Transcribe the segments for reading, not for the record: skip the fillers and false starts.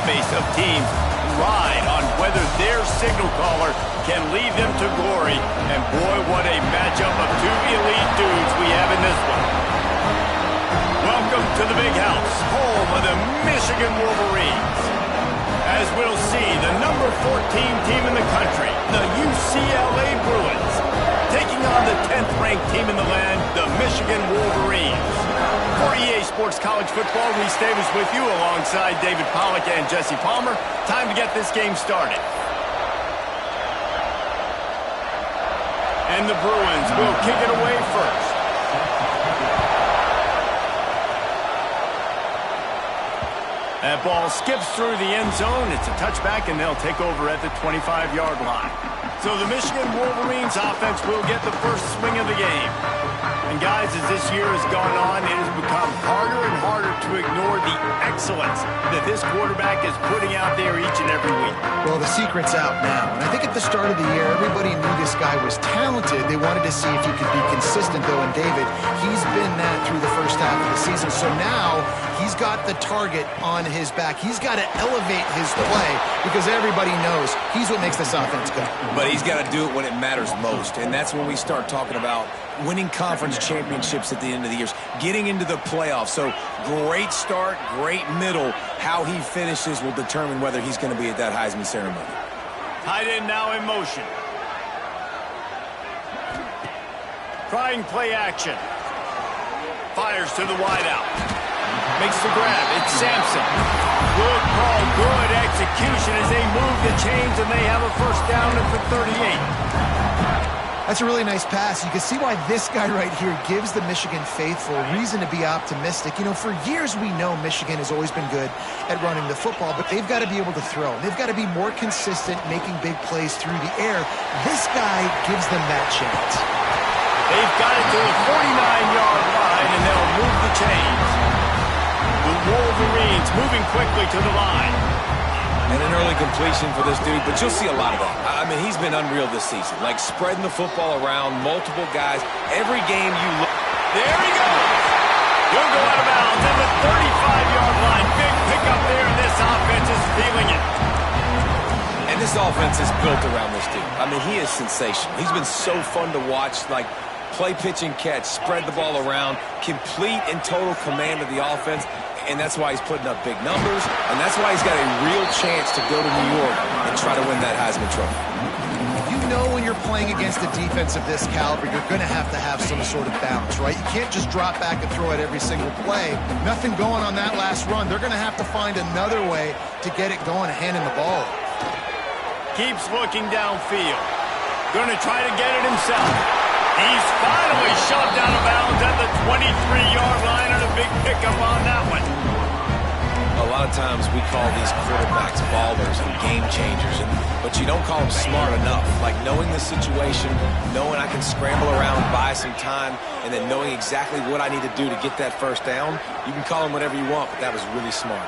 database of teams ride on whether their signal caller can lead them to glory. And boy, what a matchup of two elite dudes we have in this one. Welcome to the Big House, home of the Michigan Wolverines. As we'll see, the number 14 team in the country, the UCLA Bruins, taking on the 10th-ranked team in the land, the Michigan Wolverines. For EA Sports College Football, Lee Stavers with you alongside David Pollack and Jesse Palmer. Time to get this game started. And the Bruins will kick it away first. That ball skips through the end zone. It's a touchback, and they'll take over at the 25-yard line. So the Michigan Wolverines offense will get the first swing of the game. And guys, as this year has gone on, it has become harder and harder to ignore the excellence that this quarterback is putting out there each and every week. Well, the secret's out now. And I think at the start of the year, everybody knew this guy was talented. They wanted to see if he could be consistent, though. And David, he's been that through the first half of the season. So now he's got the target on his back. He's got to elevate his play because everybody knows he's what makes this offense go. But he's got to do it when it matters most. And that's when we start talking about winning conference championships at the end of the year, getting into the playoffs. So great start, great middle. How he finishes will determine whether he's going to be at that Heisman ceremony. Tight end now in motion. Trying play action. Fires to the wideout. Makes the grab. It's Sampson. Good call, good execution as they move the chains, and they have a first down at the 38. That's a really nice pass. You can see why this guy right here gives the Michigan faithful reason to be optimistic. You know, for years we know Michigan has always been good at running the football, but they've got to be able to throw. They've got to be more consistent making big plays through the air. This guy gives them that chance. They've got it to the 49-yard line, and they'll move the chains. The Wolverines moving quickly to the line. And an early completion for this dude, but you'll see a lot of that. I mean, he's been unreal this season. Like spreading the football around, multiple guys. Every game you look. There he goes. He'll go out of bounds at the 35-yard line. Big pickup there, and this offense is feeling it. And this offense is built around this dude. I mean, he is sensational. He's been so fun to watch. Like, play, pitch, and catch, spread the ball around, complete and total command of the offense. And that's why he's putting up big numbers, and that's why he's got a real chance to go to New York and try to win that Heisman Trophy. You know when you're playing against a defense of this caliber, you're going to have some sort of balance, right? You can't just drop back and throw it every single play. Nothing going on that last run. They're going to have to find another way to get it going, handing the ball. Keeps looking downfield. Going to try to get it himself. He's finally shoved out of bounds at the 23-yard line, and a big pickup on that one. A lot of times we call these quarterbacks ballers and game changers, but you don't call them smart enough. Like knowing the situation, knowing I can scramble around, buy some time, and then knowing exactly what I need to do to get that first down. You can call them whatever you want, but that was really smart.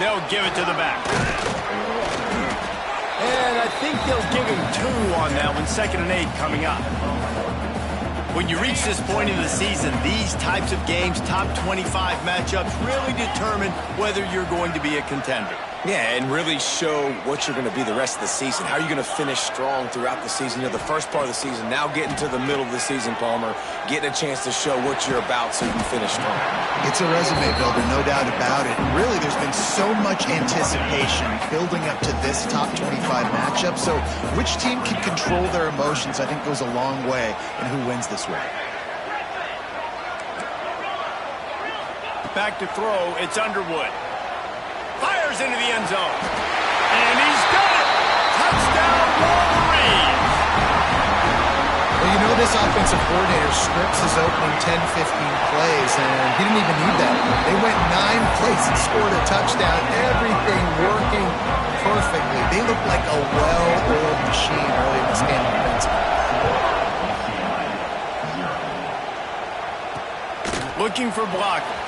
They'll give it to the back. And I think they'll give him 2 on that one, 2nd and 8 coming up. When you reach this point in the season, these types of games, top 25 matchups, really determine whether you're going to be a contender. Yeah, and really show what you're going to be the rest of the season. How are you going to finish strong throughout the season? You know, the first part of the season, now getting to the middle of the season, Palmer, getting a chance to show what you're about so you can finish strong. It's a resume builder, no doubt about it. And really, there's been so much anticipation building up to this top 25 matchup. So which team can control their emotions, I think, goes a long way in who wins this way. Back to throw, it's Underwood. Fires into the end zone. And he's got it! Touchdown, Wolverines! Well, you know this offensive coordinator scripts his opening 10, 15 plays, and he didn't even need that. They went 9 plays and scored a touchdown. Everything working perfectly. They look like a well-oiled machine early in this game offensively. Looking for blockers.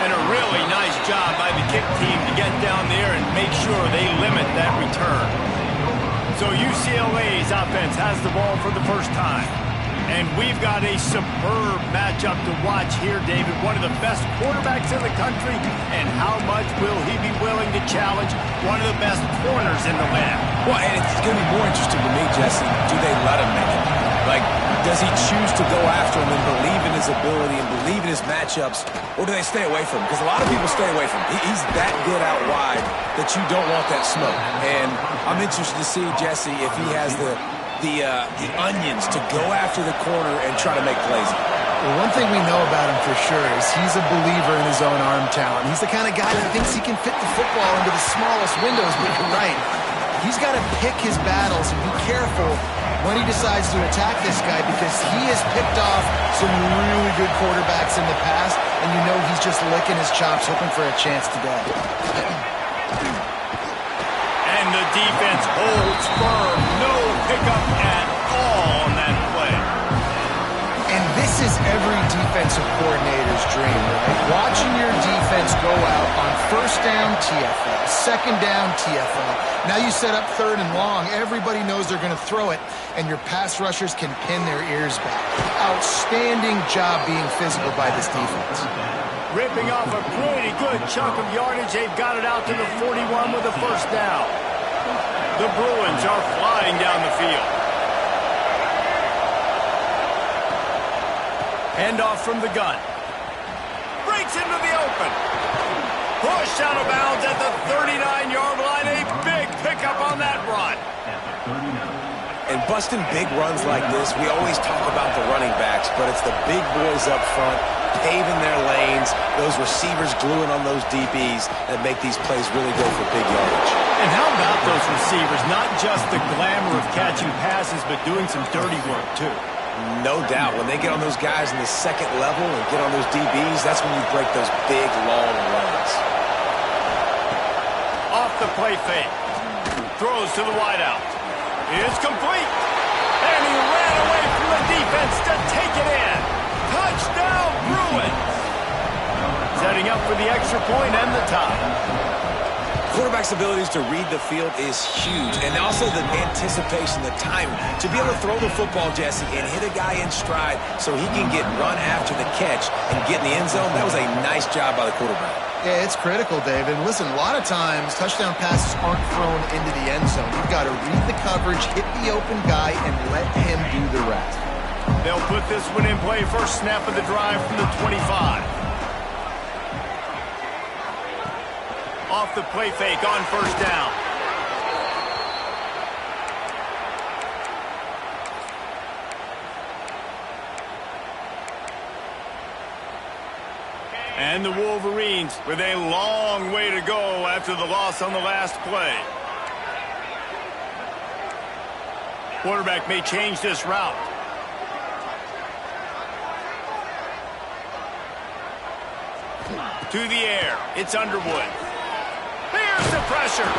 And a really nice job by the kick team to get down there and make sure they limit that return. So UCLA's offense has the ball for the first time. And we've got a superb matchup to watch here, David. One of the best quarterbacks in the country. And how much will he be willing to challenge one of the best corners in the land? Well, and it's going to be more interesting to me, Jesse. Do they let him make it? Like, does he choose to go after him and believe in his ability and believe in his matchups? Or do they stay away from him? Because a lot of people stay away from him. He's that good out wide that you don't want that smoke. And I'm interested to see, Jesse, if he has the onions to go after the corner and try to make plays. Well, one thing we know about him for sure is he's a believer in his own arm talent. He's the kind of guy that thinks he can fit the football into the smallest windows, but you're right. He's got to pick his battles and be careful when he decides to attack this guy, because he has picked off some really good quarterbacks in the past, and you know he's just licking his chops, hoping for a chance today. And the defense holds firm. No pickup at all on that play. And this is every defensive coordinator's dream, right? Watching your defense go out on first down TFL, second down TFL. Now you set up third and long. Everybody knows they're going to throw it, and your pass rushers can pin their ears back. Outstanding job being physical by this defense. Ripping off a pretty good chunk of yardage. They've got it out to the 41 with a first down. The Bruins are flying down the field. Handoff from the gun. Breaks into the open. Push out of bounds at the 39-yard line. A big pickup on that run. And busting big runs like this, we always talk about the running backs, but it's the big boys up front, paving their lanes, those receivers gluing on those DBs that make these plays really go for big yardage. And how about those receivers? Not just the glamour of catching passes, but doing some dirty work, too. No doubt. When they get on those guys in the second level and get on those DBs, that's when you break those big, long runs. Off the play fake. Throws to the wideout. It's complete. And he ran away from the defense to take it in. Touchdown, Bruins. Setting up for the extra point and the tie. Quarterback's abilities to read the field is huge, and also the anticipation, the timing. To be able to throw the football, Jesse, and hit a guy in stride so he can get run after the catch and get in the end zone, that was a nice job by the quarterback. Yeah, it's critical, David. Listen, a lot of times touchdown passes aren't thrown into the end zone. You've got to read the coverage, hit the open guy, and let him do the rest. They'll put this one in play. First snap of the drive from the 25. Off the play fake on first down. And the Wolverines with a long way to go after the loss on the last play. Quarterback may change this route. To the air. It's Underwood. Here's the pressure.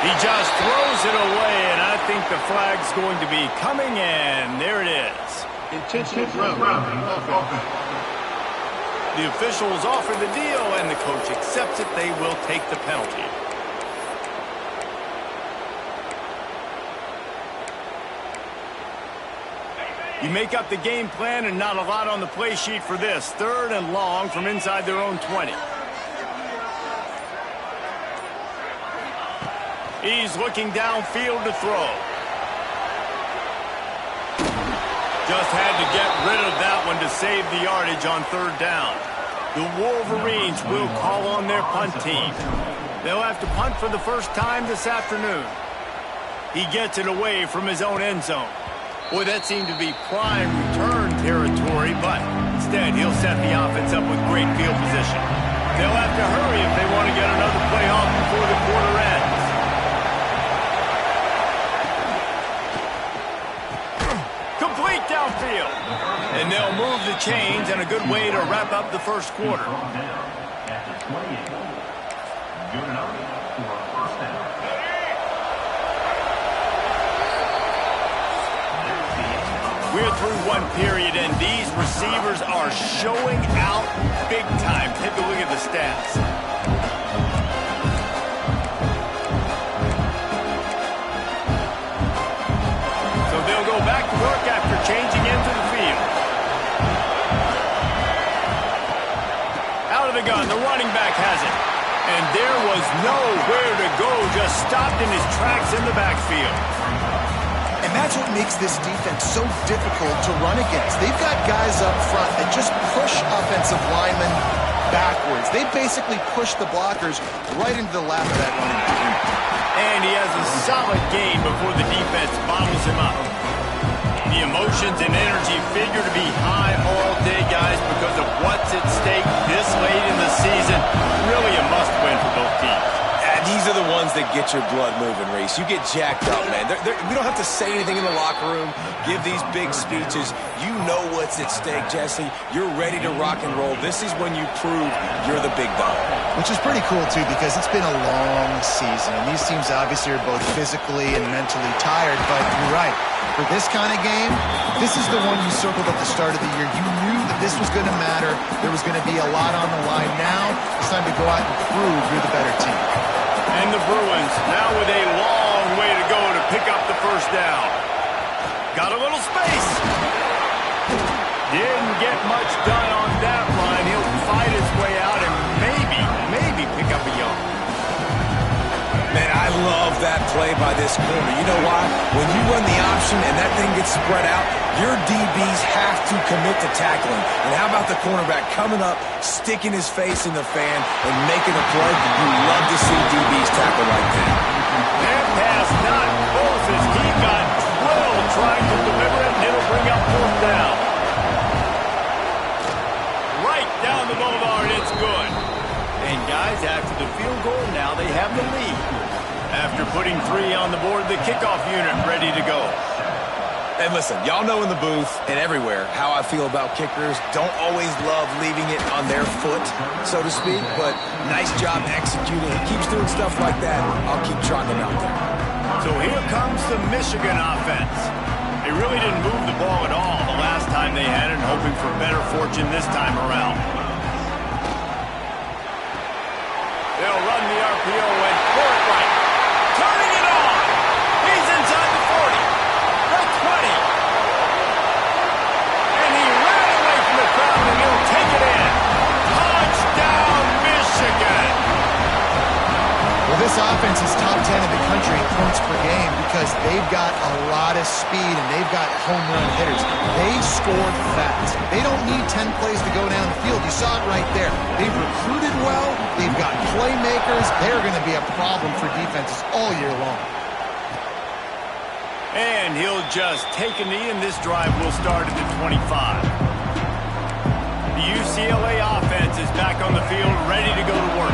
He just throws it away, and I think the flag's going to be coming in. There it is. Intentional throw. The officials offer the deal, and the coach accepts it. They will take the penalty. You make up the game plan, and not a lot on the play sheet for this. Third and long from inside their own 20. He's looking downfield to throw. Just had to get rid of that one to save the yardage on third down. The Wolverines will call on their punt team. They'll have to punt for the first time this afternoon. He gets it away from his own end zone. Boy, that seemed to be prime return territory, but instead he'll set the offense up with great field position. They'll have to hurry if they want to get another play off before the quarter ends. Complete downfield. And they'll move the chains, and a good way to wrap up the first quarter. We're through one period, and these receivers are showing out big time. Take a look at the stats. So they'll go back to work after changing the gun. The running back has it. And there was nowhere to go. Just stopped in his tracks in the backfield. And that's what makes this defense so difficult to run against. They've got guys up front that just push offensive linemen backwards. They basically push the blockers right into the lap of that running back. And he has a solid gain before the defense bottles him up. The emotions and energy figure to be high all day, guys, because of what's at stake this late in the season. Really a must-win for both teams. These are the ones that get your blood moving, Reese. You get jacked up, man. We don't have to say anything in the locker room, give these big speeches. You know what's at stake, Jesse. You're ready to rock and roll. This is when you prove you're the big dog. Which is pretty cool, too, because it's been a long season. And these teams obviously are both physically and mentally tired. But you're right. For this kind of game, this is the one you circled at the start of the year. You knew that this was going to matter. There was going to be a lot on the line. Now it's time to go out and prove you're the better team. And the Bruins now with a long way to go to pick up the first down. Got a little space. Didn't get much done on that line. He'll fight his way out and maybe pick up a yard. Man, I love that play by this corner. You know why? When you run the option and that thing gets spread out, your DBs have to commit to tackling. And how about the cornerback coming up, sticking his face in the fan, and making a play? You love to see DBs tackle like that. That pass not close as he got drilled trying to deliver it, and it'll bring up fourth down. Right down the boulevard, it's good. And guys, after the field goal, now they have the lead. After putting 3 on the board, the kickoff unit ready to go. And listen, y'all know in the booth and everywhere how I feel about kickers. Don't always love leaving it on their foot, so to speak, but nice job executing. He keeps doing stuff like that. I'll keep trotting him out there. So here comes the Michigan offense. They really didn't move the ball at all the last time they had it, hoping for better fortune this time around. They'll run the RPO and throw it right. Turning it on. He's inside the 40. The 20. And he ran away from the crowd and he'll take it in. Touchdown, Michigan. Well, this offense is top 10 in the country in points per game because they've got a lot of speed and they've got home run hitters. They scored fast. They don't need 10 plays to go down the field. You saw it right there. They've recruited well. They've got playmakers. They're going to be a problem for defenses all year long. And he'll just take a knee, and this drive will start at the 25. The UCLA offense is back on the field, ready to go to work.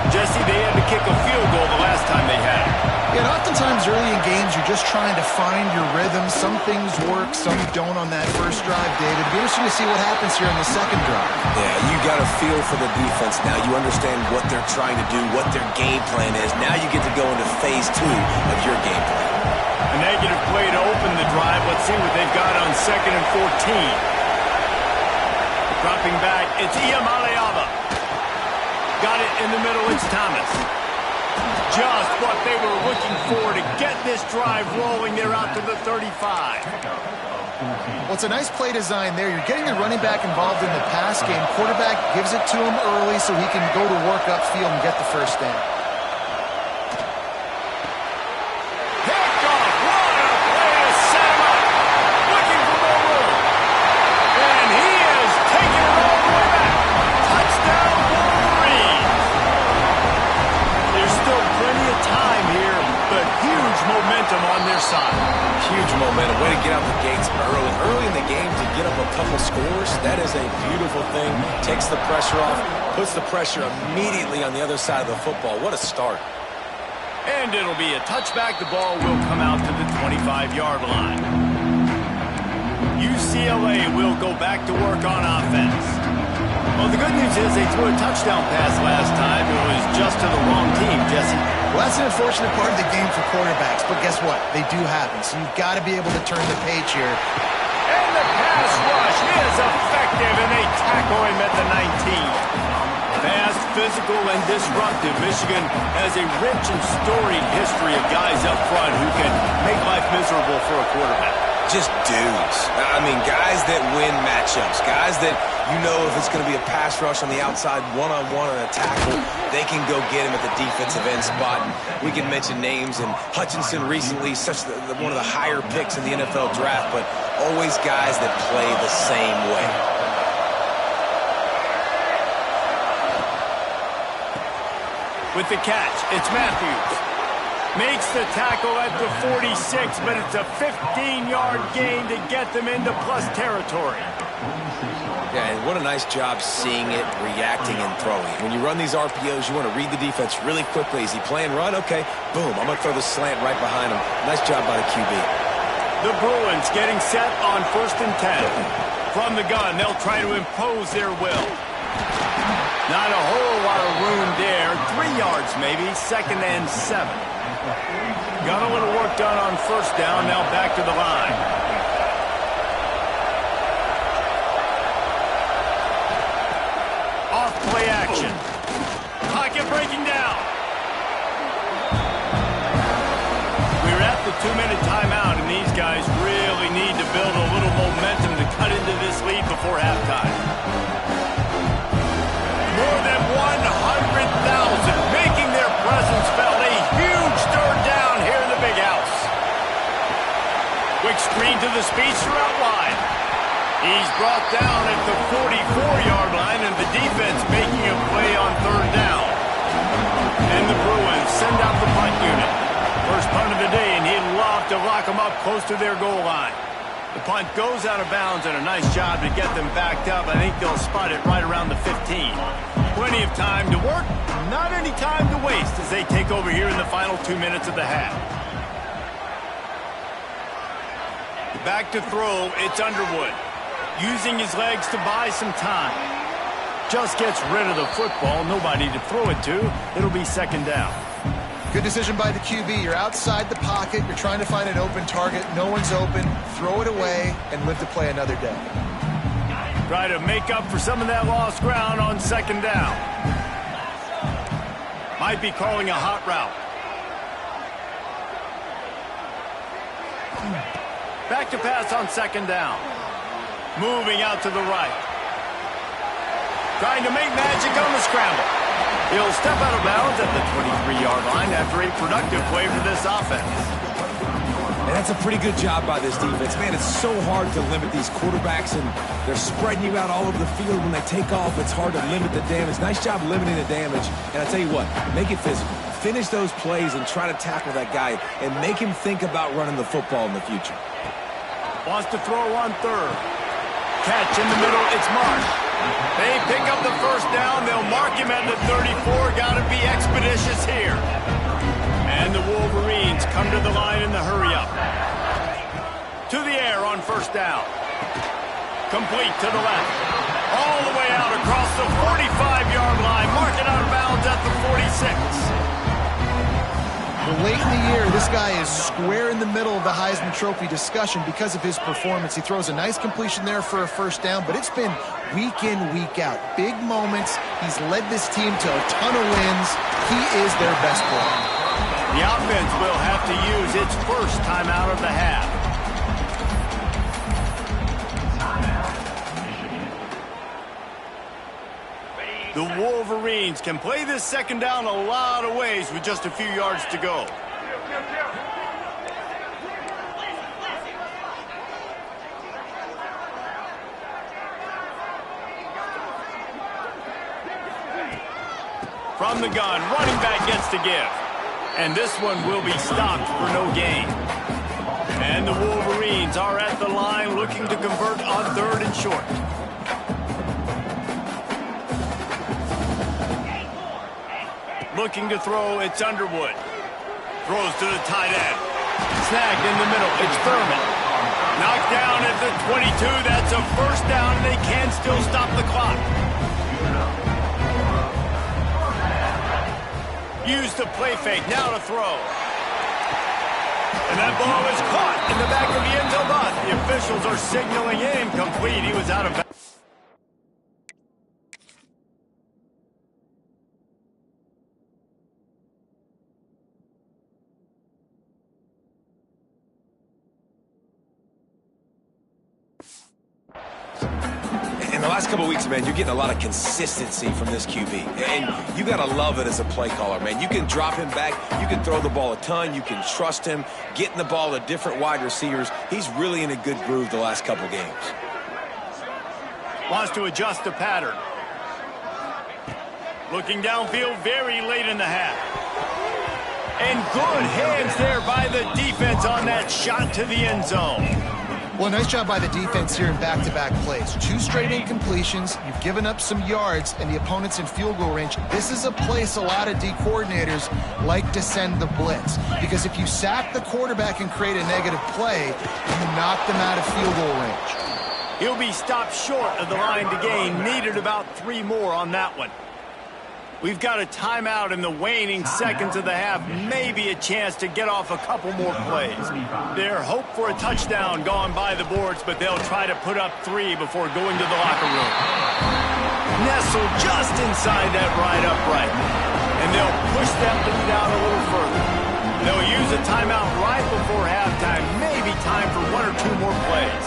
Jesse, they had to kick a field goal the last time they had it. Yeah, and oftentimes early in games, you're just trying to find your rhythm. Some things work, some don't on that first drive, David. Be interesting to see what happens here in the second drive. Yeah, you got a feel for the defense now. You understand what they're trying to do, what their game plan is. Now you get to go into phase 2 of your game plan. A negative play to open the drive. Let's see what they've got on 2nd and 14. Dropping back, it's Iamaleava. Got it in the middle, it's Thomas. Just what they were looking for to get this drive rolling. They're out to the 35. Well, it's a nice play design there. You're getting the running back involved in the pass game. Quarterback gives it to him early so he can go to work upfield and get the first down. Momentum on their side. Huge momentum. Way to get out the gates early in the game to get up a couple scores. That is a beautiful thing. Takes the pressure off, puts the pressure immediately on the other side of the football. What a start. And it'll be a touchback. The ball will come out to the 25-yard line. UCLA will go back to work on offense. Well, the good news is they threw a touchdown pass last time. It was just to the wrong team, Jesse. Well, that's an unfortunate part of the game for quarterbacks, but guess what? They do happen, so you've got to be able to turn the page here. And the pass rush is effective, and they tackle him at the 19. Fast, physical, and disruptive. Michigan has a rich and storied history of guys up front who can make life miserable for a quarterback. Just dudes. I mean, guys that win matchups. Guys that, you know, if it's going to be a pass rush on the outside, one-on-one on a tackle, they can go get him at the defensive end spot. And we can mention names, and Hutchinson recently, one of the higher picks in the NFL draft, but always guys that play the same way. With the catch, it's Matthews. Makes the tackle at the 46, but it's a 15-yard gain to get them into plus territory. Yeah, and what a nice job seeing it, reacting, and throwing. When you run these RPOs, you want to read the defense really quickly. Is he playing run? Okay, boom, I'm going to throw the slant right behind him. Nice job by the QB. The Bruins getting set on 1st and 10. From the gun, they'll try to impose their will. Not a whole lot of room there. 3 yards maybe, 2nd and 7. Got a little work done on 1st down, now back to the line. Off play action. Pocket breaking down. We're at the 2-minute timeout, and these guys really need to build a little momentum to cut into this lead before halftime. More than 100,000 making their presence felt. A huge third down here in the big house. Quick screen to the speedster out wide. He's brought down at the 44-yard line, and the defense making a play on 3rd down. And the Bruins send out the punt unit. First punt of the day, and he'd love to lock them up close to their goal line. The punt goes out of bounds, and a nice job to get them backed up. I think they'll spot it right around the 15. Plenty of time to work, not any time to waste as they take over here in the final 2 minutes of the half. Back to throw, it's Underwood. Using his legs to buy some time. Just gets rid of the football, nobody to throw it to. It'll be 2nd down. Good decision by the QB. You're outside the pocket. You're trying to find an open target. No one's open. Throw it away and live to play another day. Try to make up for some of that lost ground on 2nd down. Might be calling a hot route. Back to pass on 2nd down. Moving out to the right. Trying to make magic on the scramble. He'll step out of bounds at the 23-yard line after a productive play for this offense. And that's a pretty good job by this defense. Man, it's so hard to limit these quarterbacks, and they're spreading you out all over the field. When they take off, it's hard to limit the damage. Nice job limiting the damage. And I tell you what, make it physical. Finish those plays and try to tackle that guy and make him think about running the football in the future. Wants to throw on 3rd. Catch in the middle, it's Mark. They pick up the 1st down. They'll mark him at the 34. Got to be expeditious here. And the Wolverines come to the line in the hurry-up. To the air on 1st down. Complete to the left. All the way out across the 45-yard line. Marking out of bounds at the 46. Well, late in the year, this guy is square in the middle of the Heisman Trophy discussion because of his performance. He throws a nice completion there for a 1st down, but it's been week in, week out. Big moments. He's led this team to a ton of wins. He is their best player. The offense will have to use its 1st timeout of the half. The Wolverines can play this 2nd down a lot of ways with just a few yards to go. From the gun, running back gets to give. And this one will be stopped for no gain. And the Wolverines are at the line looking to convert on 3rd and short. Looking to throw, it's Underwood. Throws to the tight end. Snagged in the middle, it's Thurman. Knocked down at the 22, that's a 1st down, and they can still stop the clock. Use the play fake, now to throw. And that ball is caught in the back of the end zone. The officials are signaling incomplete. He was out of bounds. The last couple of weeks, man, you're getting a lot of consistency from this QB. And you got to love it as a play caller, man. You can drop him back. You can throw the ball a ton. You can trust him. Getting the ball to different wide receivers. He's really in a good groove the last couple games. Wants to adjust the pattern. Looking downfield very late in the half. And good hands there by the defense on that shot to the end zone. Well, nice job by the defense here in back-to-back plays. 2 straight incompletions, you've given up some yards, and the opponent's in field goal range. This is a place a lot of D coordinators like to send the blitz. Because if you sack the quarterback and create a negative play, you knock them out of field goal range. He'll be stopped short of the line to gain. Needed about 3 more on that one. We've got a timeout in the waning seconds of the half. Maybe a chance to get off a couple more plays. Their hope for a touchdown gone by the boards, but they'll try to put up 3 before going to the locker room. Nestled just inside that right upright. And they'll push that lead out a little further. They'll use a timeout right before halftime. Maybe time for 1 or 2 more plays.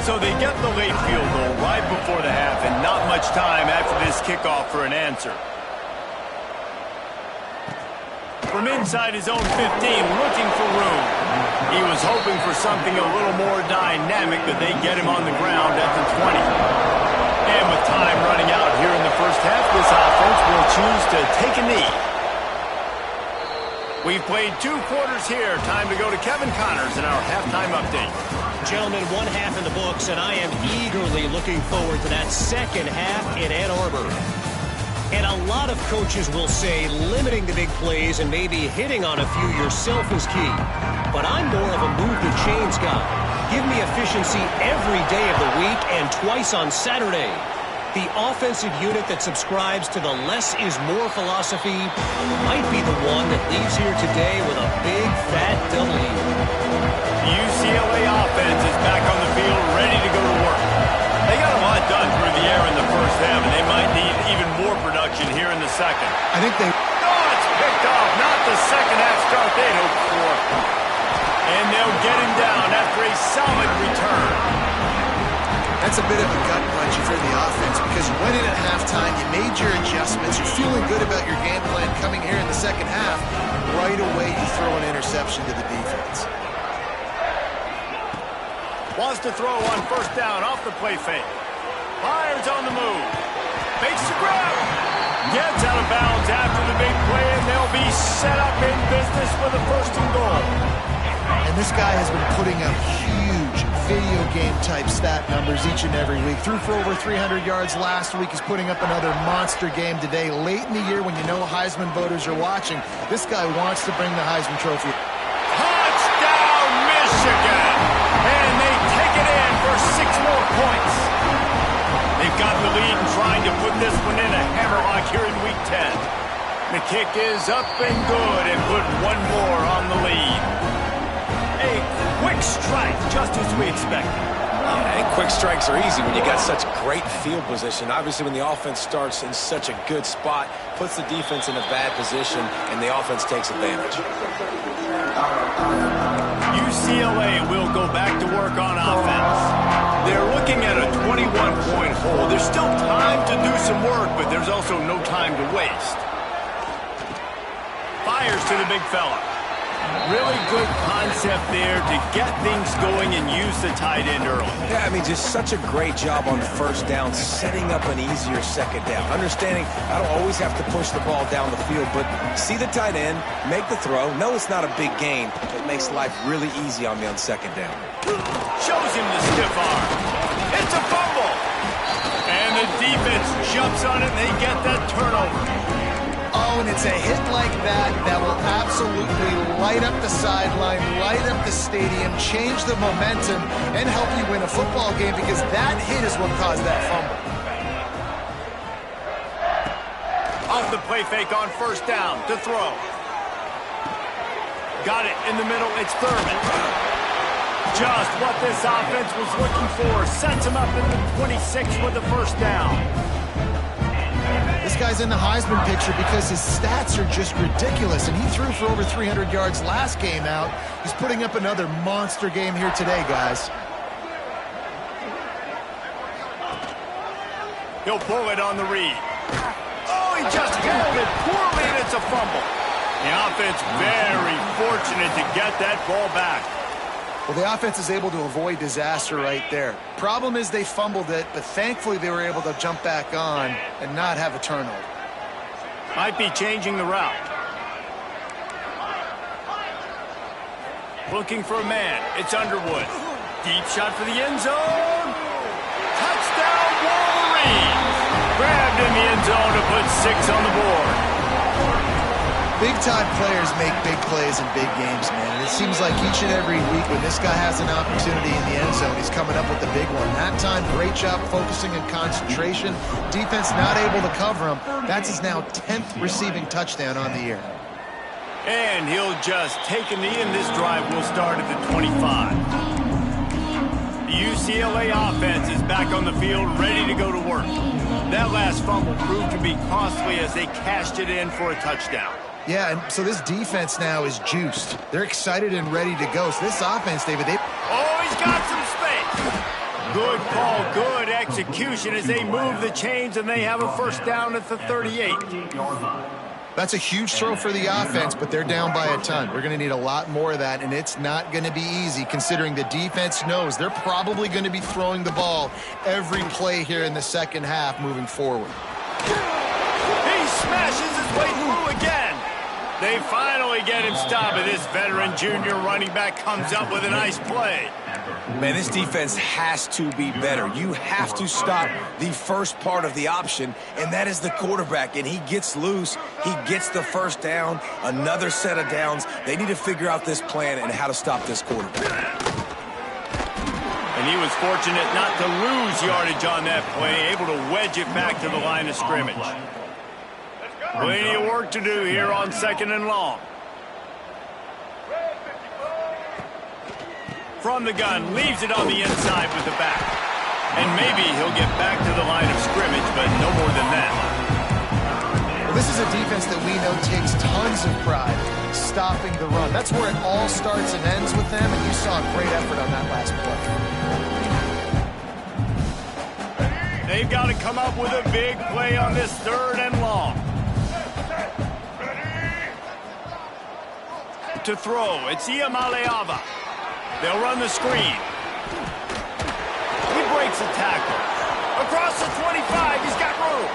So they get the late field goal right before the half, and not much time after this kickoff for an answer. From inside his own 15, looking for room. He was hoping for something a little more dynamic, but they get him on the ground at the 20. And with time running out here in the first half, this offense will choose to take a knee. We've played 2 quarters here. Time to go to Kevin Connors in our halftime update. Gentlemen, 1 half in the books, and I am eagerly looking forward to that second half in Ann Arbor. And a lot of coaches will say limiting the big plays and maybe hitting on a few yourself is key. But I'm more of a move the chains guy. Give me efficiency every day of the week and twice on Saturday. The offensive unit that subscribes to the less is more philosophy might be the one that leaves here today with a big fat W. The UCLA offense is back on the field, ready to go to work. They got a lot done through the air in the first half, and they might need even more production here in the second. I think they... Oh, it's picked off. Not the second half start they'd hoped for. And they'll get him down after a solid return. That's a bit of a gut punch for the offense because you went in at halftime, you made your adjustments, you're feeling good about your game plan coming here in the second half. Right away, you throw an interception to the defense. Wants to throw on first down off the play fake. Fires on the move. Fakes the grab. Gets out of bounds after the big play, and they'll be set up in business for the 1st and goal. And this guy has been putting up huge video game type stat numbers each and every week. Threw for over 300 yards last week. He's putting up another monster game today. Late in the year when you know Heisman voters are watching, this guy wants to bring the Heisman Trophy. Touchdown, Michigan! And they take it in for 6 more points. They've got the lead and trying to put this one in a hammerlock here in Week 10. The kick is up and good and put 1 more on the lead. A quick strike, just as we expected. Yeah, and quick strikes are easy when you got such great field position. Obviously, when the offense starts in such a good spot, puts the defense in a bad position, and the offense takes advantage. UCLA will go back to work on offense. They're looking at a 21-point hole. There's still time to do some work, but there's also no time to waste. Fires to the big fella. Really good concept there to get things going and use the tight end early. Yeah, I mean, just such a great job on first down, setting up an easier second down. Understanding I don't always have to push the ball down the field, but see the tight end, make the throw. No, it's not a big gain. It makes life really easy on me on second down. Shows him the stiff arm. It's a fumble. And the defense jumps on it, and they get that turnover. Oh, and it's a hit like that that will absolutely light up the sideline, light up the stadium, change the momentum, and help you win a football game because that hit is what caused that fumble. Off the play fake on first down to throw. Got it in the middle. It's Thurman. Just what this offense was looking for. Sets him up in the 26 with the first down. This guy's in the Heisman picture because his stats are just ridiculous, and he threw for over 300 yards last game out. He's putting up another monster game here today, guys. He'll pull it on the read. Oh, he just held it poorly, and it's a fumble. The offense very fortunate to get that ball back. Well, the offense is able to avoid disaster right there. Problem is they fumbled it, but thankfully they were able to jump back on and not have a turnover. Might be changing the route. Looking for a man. It's Underwood. Deep shot for the end zone. Touchdown, Wolverines! Grabbed in the end zone to put 6 on the board. Big-time players make big plays in big games, man. And it seems like each and every week when this guy has an opportunity in the end zone, he's coming up with the big one. That time, great job focusing and concentration. Defense not able to cover him. That's his now 10th receiving touchdown on the year. And he'll just take a knee, and this drive will start at the 25. The UCLA offense is back on the field, ready to go to work. That last fumble proved to be costly as they cashed it in for a touchdown. Yeah, and so this defense now is juiced. They're excited and ready to go. So this offense, David, Oh, he's got some space. Good call, good execution as they move the chains, and they have a first down at the 38. that's a huge throw for the offense, but they're down by a ton. We're going to need a lot more of that, and it's not going to be easy considering the defense knows they're probably going to be throwing the ball every play here in the second half moving forward. He smashes his way through again. They finally get him stopped, and this veteran junior running back comes up with a nice play. Man, this defense has to be better. You have to stop the first part of the option, and that is the quarterback. And he gets loose. He gets the first down, another set of downs. They need to figure out this plan and how to stop this quarterback. And he was fortunate not to lose yardage on that play, able to wedge it back to the line of scrimmage. Plenty of work to do here on 2nd and long. From the gun, leaves it on the inside with the back. And maybe he'll get back to the line of scrimmage, but no more than that. Well, this is a defense that we know takes tons of pride stopping the run. That's where it all starts and ends with them, and you saw a great effort on that last play. They've got to come up with a big play on this 3rd and long. To throw, it's Iamaleava. They'll run the screen. He breaks a tackle. Across the 25, he's got room.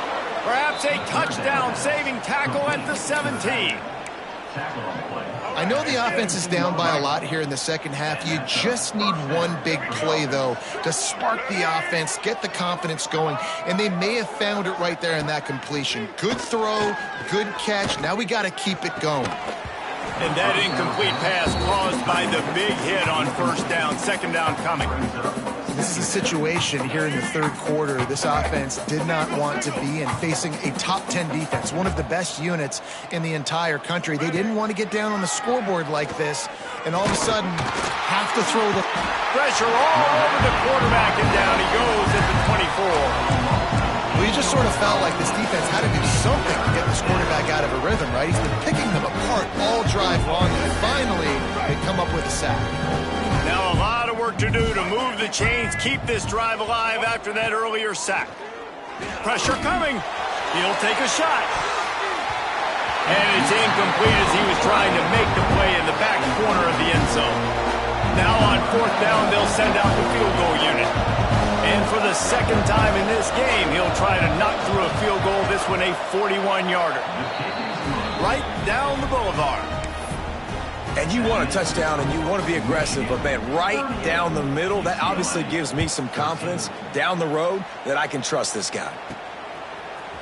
Perhaps a touchdown-saving tackle at the 17. I know the offense is down by a lot here in the second half. You just need one big play, though, to spark the offense, get the confidence going, and they may have found it right there in that completion. Good throw, good catch. Now we got to keep it going. And that incomplete pass caused by the big hit on 1st down, 2nd down coming. This is a situation here in the 3rd quarter this offense did not want to be in, facing a top 10 defense, one of the best units in the entire country. They didn't want to get down on the scoreboard like this, and all of a sudden have to throw the pressure all over the quarterback, and down he goes at the 24. Well, you just sort of felt like this defense had to do something to get this quarterback out of a rhythm, right? He's been picking them apart all drive long, and finally they come up with a sack. Now a lot of work to do to move the chains, keep this drive alive after that earlier sack. Pressure coming. He'll take a shot. And it's incomplete as he was trying to make the play in the back corner of the end zone. Now on 4th down, they'll send out the field goal unit. And for the 2nd time in this game, he'll try to knock through a field goal, this one a 41-yarder. Right down the boulevard. And you want a touchdown and you want to be aggressive, but man, right down the middle, that obviously gives me some confidence down the road that I can trust this guy.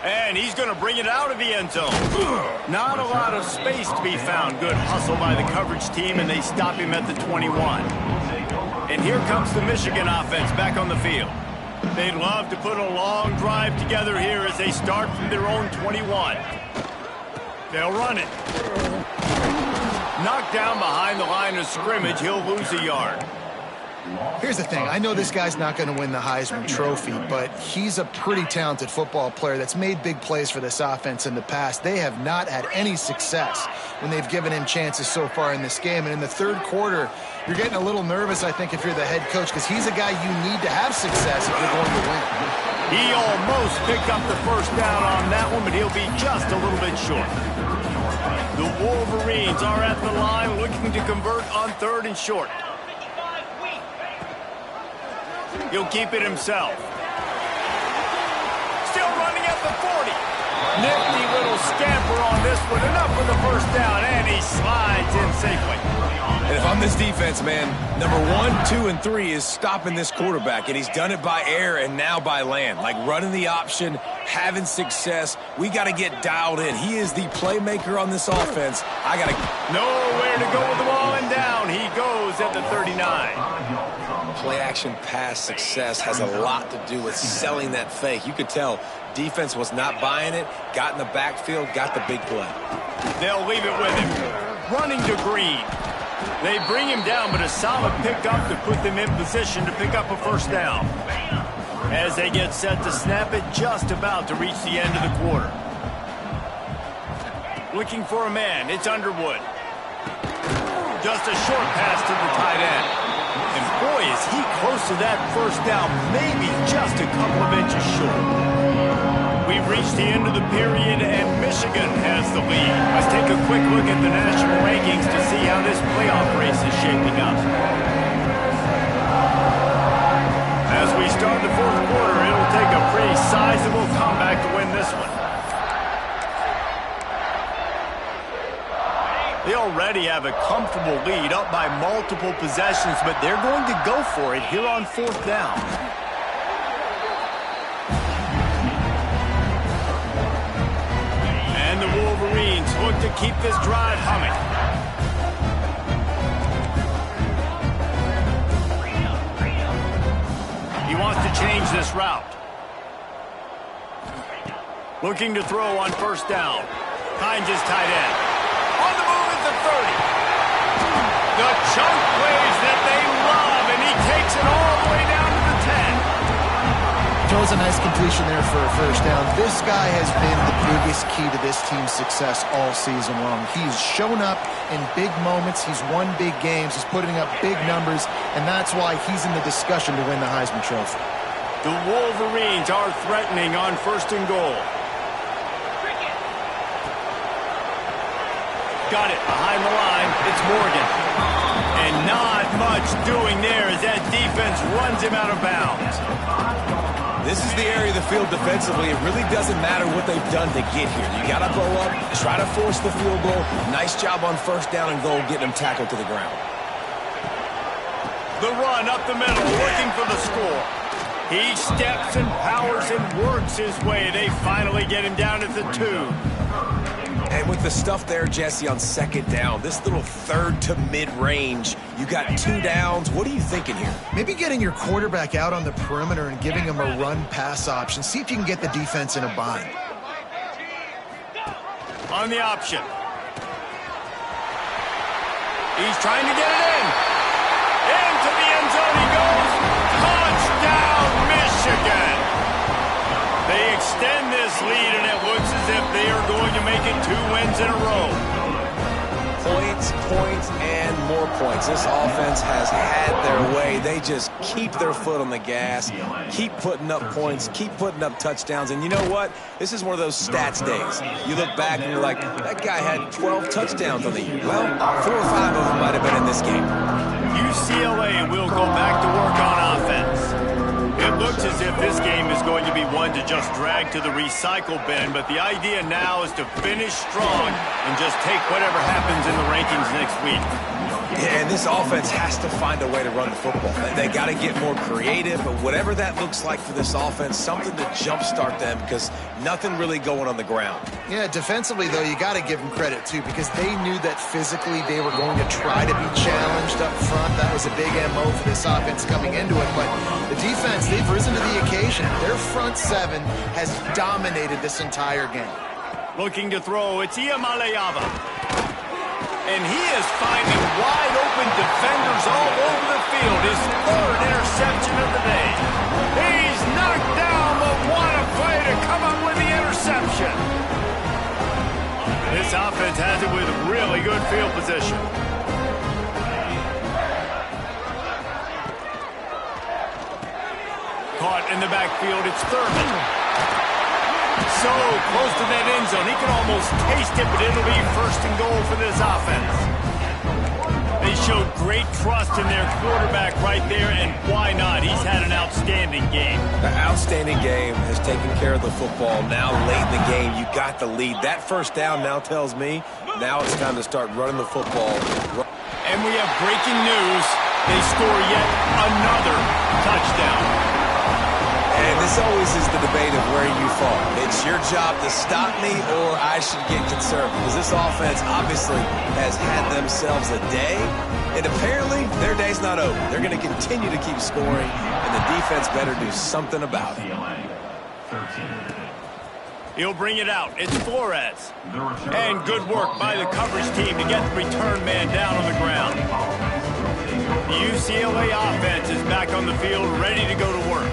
And he's going to bring it out of the end zone. Not a lot of space to be found. Good hustle by the coverage team, and they stop him at the 21. And here comes the Michigan offense back on the field. They'd love to put a long drive together here as they start from their own 21. They'll run it. Knocked down behind the line of scrimmage. He'll lose a yard. Here's the thing. I know this guy's not going to win the Heisman Trophy, but he's a pretty talented football player that's made big plays for this offense in the past. They have not had any success when they've given him chances so far in this game. And in the third quarter, you're getting a little nervous, I think, if you're the head coach, because he's a guy you need to have success if you're going to win. He almost picked up the first down on that one, but he'll be just a little bit short. The Wolverines are at the line looking to convert on 3rd and short. He'll keep it himself. Still running at the 40. Nifty little scamper on this one. Enough for the first down, and he slides in safely. And if I'm this defense, man, number 1, 2, and 3 is stopping this quarterback, and he's done it by air and now by land. Like running the option, having success. We got to get dialed in. He is the playmaker on this offense. I got to... Nowhere to go with the ball, and down he goes at the 39. Play-action pass success has a lot to do with selling that fake. You could tell defense was not buying it, got in the backfield, got the big play. They'll leave it with him. Running to Green. They bring him down, but a solid pickup to put them in position to pick up a first down. As they get set to snap it, just about to reach the end of the quarter. Looking for a man, it's Underwood. Just a short pass to the tight end. And boy, is he close to that first down, maybe just a couple of inches short. We've reached the end of the period, and Michigan has the lead. Let's take a quick look at the national rankings to see how this playoff race is shaping up. As we start the 4th quarter, it'll take a pretty sizable comeback to win this one. They already have a comfortable lead, up by multiple possessions, but they're going to go for it here on 4th down. And the Wolverines look to keep this drive humming. He wants to change this route. Looking to throw on 1st down. Finds his tight end. On the move at the 30. The chunk plays that they love, and he takes it all the way down to the 10. Throws a nice completion there for a first down. This guy has been the biggest key to this team's success all season long. He's shown up in big moments. He's won big games. He's putting up big numbers, and that's why he's in the discussion to win the Heisman Trophy. The Wolverines are threatening on 1st and goal. Got it behind the line. It's Morgan. And not much doing there as that defense runs him out of bounds. This is the area of the field defensively. It really doesn't matter what they've done to get here. You got to go up, try to force the field goal. Nice job on 1st down and goal, getting them tackled to the ground. The run up the middle, looking for the score. He steps and powers and works his way. They finally get him down at the 2. And with the stuff there, Jesse, on 2nd down, this little 3rd to mid-range, you got 2 downs. What are you thinking here? Maybe getting your quarterback out on the perimeter and giving him a run-pass option. See if you can get the defense in a bind. On the option. He's trying to get it in. Into the end zone he goes. Touchdown, Michigan. They extend this lead, and it looks as if they are going to make it 2 wins in a row. Points, points, and more points. This offense has had their way. They just keep their foot on the gas, keep putting up points, keep putting up touchdowns. And you know what? This is one of those stats days. You look back and you're like, that guy had 12 touchdowns on the year. Well, 4 or 5 of them might have been in this game. UCLA will go back to work on offense. It looks as if this game is going to be one to just drag to the recycle bin, but the idea now is to finish strong and just take whatever happens in the rankings next week. Yeah, and this offense has to find a way to run the football. They got to get more creative, but whatever that looks like for this offense, something to jumpstart them because nothing really going on the ground. Yeah, defensively, though, you got to give them credit, too, because they knew that physically they were going to try to be challenged up front. That was a big MO for this offense coming into it, but the defense, they've risen to the occasion. Their front 7 has dominated this entire game. Looking to throw, it's Iamaleava. And he is finding wide-open defenders all over the field. His third interception of the day. He's knocked down, but what a play to come up with the interception. This offense has it with really good field position. Caught in the backfield, it's Thurman. So close to that end zone, he can almost taste it, but it'll be first and goal for this offense. They showed great trust in their quarterback right there, and why not? He's had an outstanding game. The outstanding game has taken care of the football. Now late in the game, you got the lead. That first down now tells me now it's time to start running the football. And we have breaking news. They score yet another touchdown. And this always is the debate of where you fall. It's your job to stop me or I should get concerned, because this offense obviously has had themselves a day, and apparently their day's not over. They're going to continue to keep scoring, and the defense better do something about it. He'll bring it out. It's Flores. And good work by the coverage team to get the return man down on the ground. The UCLA offense is back on the field, ready to go to work.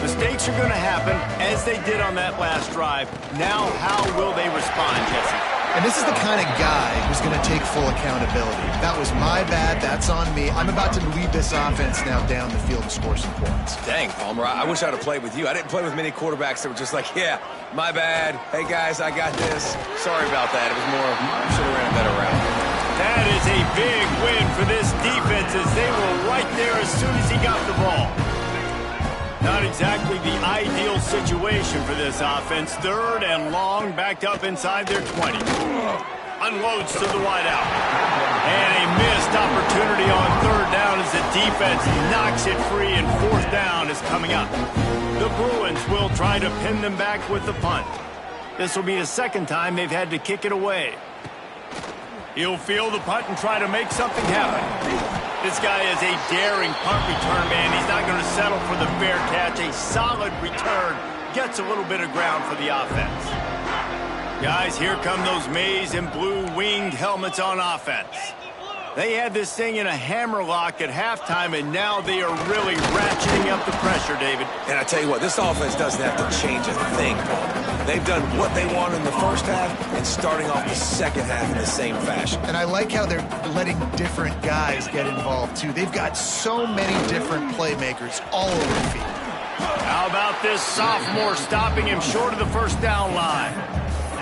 Mistakes are going to happen, as they did on that last drive. Now, how will they respond, Jesse? And this is the kind of guy who's going to take full accountability. That was my bad. That's on me. I'm about to lead this offense now down the field and score some points. Dang, Palmer, I wish I would have played with you. I didn't play with many quarterbacks that were just like, yeah, my bad. Hey, guys, I got this. Sorry about that. It was more, should have ran a better route. That is a big win for this defense, as they were right there as soon as he got the ball. Not exactly the ideal situation for this offense. Third and long, backed up inside their 20. Unloads to the wideout. And a missed opportunity on third down as the defense knocks it free, and fourth down is coming up. The Bruins will try to pin them back with the punt. This will be the second time they've had to kick it away. He'll field the punt and try to make something happen. This guy is a daring punt return man. He's not going to settle for the fair catch. A solid return gets a little bit of ground for the offense. Guys, here come those maize and blue winged helmets on offense. They had this thing in a hammerlock at halftime, and now they are really ratcheting up the pressure, David. And I tell you what, this offense doesn't have to change a thing, Paul. They've done what they wanted in the first half and starting off the second half in the same fashion. And I like how they're letting different guys get involved, too. They've got so many different playmakers all over the field. How about this sophomore stopping him short of the first down line?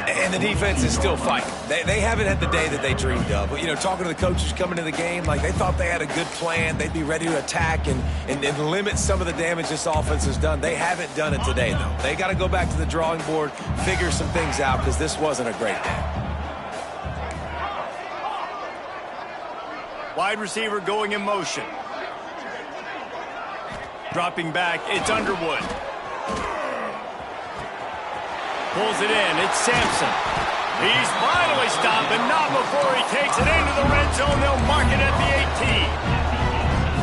And the defense is still fighting. They haven't had the day that they dreamed of. But, you know, talking to the coaches coming to the game, like they thought they had a good plan. They'd be ready to attack and limit some of the damage this offense has done. They haven't done it today, though. They got to go back to the drawing board, figure some things out, because this wasn't a great day. Wide receiver going in motion. Dropping back, it's Underwood. Pulls it in, it's Sampson. He's finally stopped, and not before he takes it into the red zone. They'll mark it at the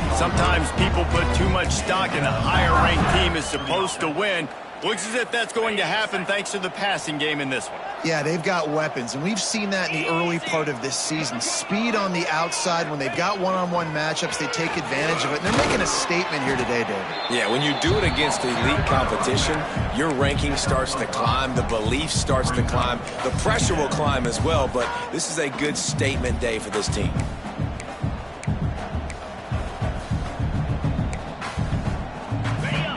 18. Sometimes people put too much stock in a higher-ranked team is supposed to win. Looks as if that's going to happen thanks to the passing game in this one. Yeah, they've got weapons, and we've seen that in the early part of this season. Speed on the outside. When they've got one-on-one matchups, they take advantage of it. And they're making a statement here today, David. Yeah, when you do it against elite competition, your ranking starts to climb. The belief starts to climb. The pressure will climb as well, but this is a good statement day for this team.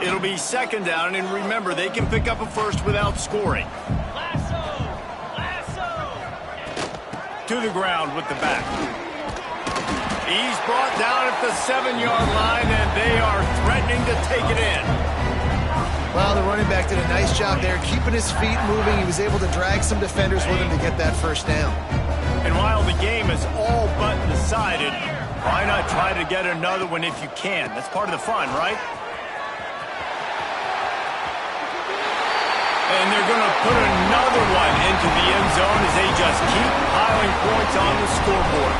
It'll be second down, and remember, they can pick up a first without scoring. To the ground with the back. He's brought down at the 7-yard line, and they are threatening to take it in. Well, the running back did a nice job there, keeping his feet moving. He was able to drag some defenders with him to get that first down. And while the game is all but decided, why not try to get another one if you can? That's part of the fun, right? And they're going to put another one into the end zone as they just keep piling points on the scoreboard.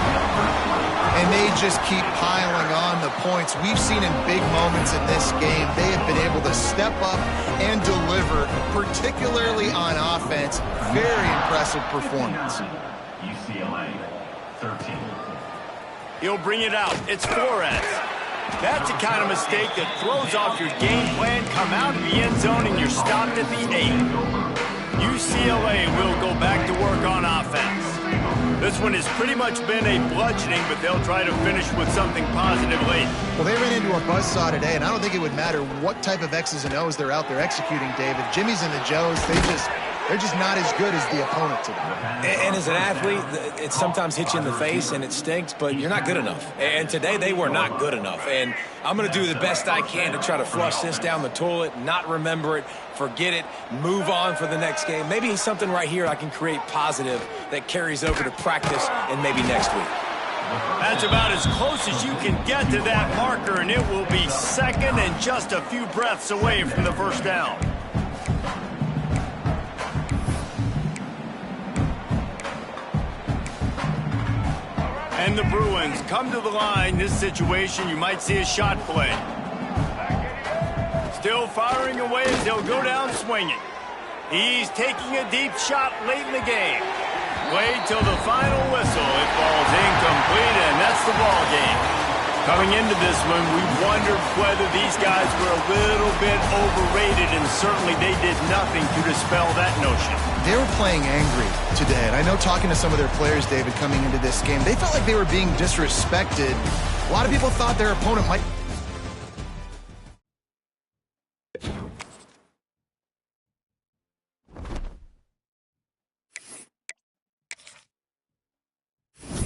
And they just keep piling on the points. We've seen in big moments in this game, they have been able to step up and deliver, particularly on offense. Very impressive performance. He'll bring it out. It's Flores. That's the kind of mistake that throws off your game plan. Come out of the end zone and you're stopped at the 8. UCLA will go back to work on offense. This one has pretty much been a bludgeoning, but they'll try to finish with something positive late. Well, they ran into a buzzsaw today, and I don't think it would matter what type of X's and O's they're out there executing, David. Jimmy's and the Joes, they're just not as good as the opponent today. And as an athlete, it sometimes hits you in the face and it stinks, but you're not good enough. And today they were not good enough. And I'm going to do the best I can to try to flush this down the toilet, not remember it, forget it, move on for the next game. Maybe something right here I can create positive that carries over to practice and maybe next week. That's about as close as you can get to that marker, and it will be second and just a few breaths away from the first down. And the Bruins come to the line. This situation, you might see a shot play. Still firing away as he'll go down swinging. He's taking a deep shot late in the game. Played till the final whistle. It falls incomplete, and that's the ball game. Coming into this one, we wondered whether these guys were a little bit overrated, and certainly they did nothing to dispel that notion. They were playing angry today, and I know talking to some of their players, David, coming into this game, they felt like they were being disrespected. A lot of people thought their opponent might...